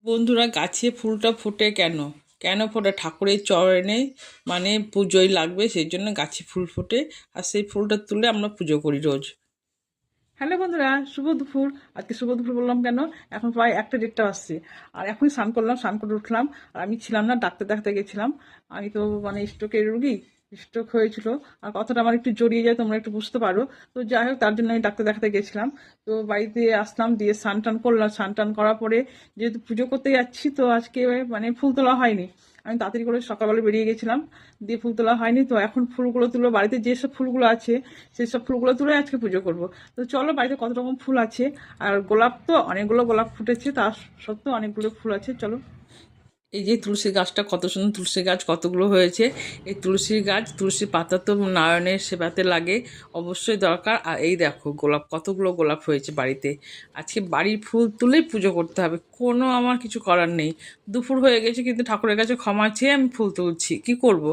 বন্ধুরা, গাছে ফুলটা ফোটে কেন? কেন ফোটে? ঠাকুরের চরণে মানে পুজোয় লাগবে, সেই জন্য গাছে ফুল ফোটে। আর সেই ফুলটা তুলে আমরা পুজো করি রোজ। হ্যালো বন্ধুরা, শুভ দুপুর। আজকে শুভ দুপুর বললাম কেন? এখন প্রায় 1:30 আসছে। আর এখনই স্নান করলাম, স্নান করে উঠলাম। আর আমি ছিলাম না, ডাক্তার দেখাতে গেছিলাম। আমি তো মানে স্ট্রোকের রুগী, স্ট্রোক হয়েছিল। আর কথাটা আমার একটু জড়িয়ে যায়, তোমরা একটু বুঝতে পারো। তো যাই হোক, তার জন্য আমি ডাক্তার দেখাতে গেছিলাম। তো বাড়িতে আসলাম, দিয়ে স্নান টান করলাম। স্নান টান করার পরে যেহেতু পুজো করতে যাচ্ছি, তো আজকে মানে ফুল তোলা হয়নি। আমি তাড়াতাড়ি করে সকালবেলা বেরিয়ে গেছিলাম, দিয়ে ফুল তোলা হয়নি। তো এখন ফুলগুলো তুলবো, বাড়িতে যেসব ফুলগুলো আছে সেই সব ফুলগুলো তুলে আজকে পুজো করব। তো চলো, বাড়িতে কত রকম ফুল আছে। আর গোলাপ তো অনেকগুলো গোলাপ ফুটেছে, তার সত্ত্বেও অনেকগুলো ফুল আছে, চলো। এই যে তুলসী গাছটা, কত সুন্দর তুলসী গাছ কতগুলো হয়েছে। এই তুলসী গাছ, তুলসী পাতা তো নারায়ণের সেবাতে লাগে, অবশ্যই দরকার। আর এই দেখো গোলাপ, কতগুলো গোলাপ হয়েছে বাড়িতে। আজকে বাড়ির ফুল তুলেই পুজো করতে হবে, কোনো আমার কিছু করার নেই। দুপুর হয়ে গেছে, কিন্তু ঠাকুরের কাছে ক্ষমা চেয়ে আমি ফুল তুলছি, কি করব।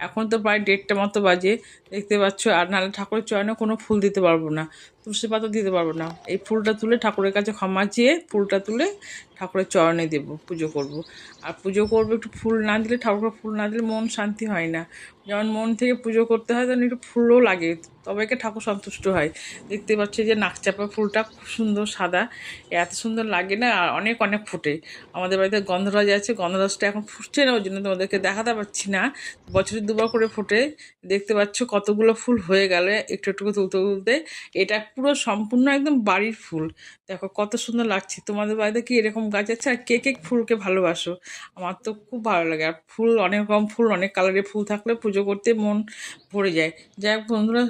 এখন তো প্রায় 1:30 মতো বাজে, দেখতে পাচ্ছ। আর নাহলে ঠাকুরের চরণে কোনো ফুল দিতে পারবো না, তুলসী পাতা দিতে পারবো না। এই ফুলটা তুলে ঠাকুরের কাছে ক্ষমা চেয়ে ফুলটা তুলে ঠাকুরের চরণে দেব, পুজো করব। আর পুজো করবো, একটু ফুল না দিলে, ঠাকুরকে ফুল না দিলে মন শান্তি হয় না। যেমন মন থেকে পুজো করতে হয়, তেমন একটু ফুলও লাগে, তবেকে ঠাকুর সন্তুষ্ট হয়। দেখতে পাচ্ছি যে নাকচাপা ফুলটা খুব সুন্দর সাদা, এত সুন্দর লাগে না। আর অনেক অনেক ফোটে। আমাদের বাড়িতে গন্ধরাজ আছে, গন্ধরাজটা এখন ফুটছে না, ওই জন্য তোমাদেরকে দেখাতে পারছি না। বছরে দুবার করে ফোটে। দেখতে পাচ্ছ কতগুলো ফুল হয়ে গেল একটু একটু করে তুলতে তুলতে। এটা পুরো সম্পূর্ণ একদম বাড়ির ফুল। দেখো কত সুন্দর লাগছে। তোমাদের বাড়িতে কি এরকম গাছ আছে? আর কে কে ফুলকে ভালোবাসো? আমার তো খুব ভালো লাগে। আর ফুল, অনেক রকম ফুল, অনেক কালারের ফুল থাকলে পুজো করতে মন ভরে যায়। যাই হোক বন্ধুরা,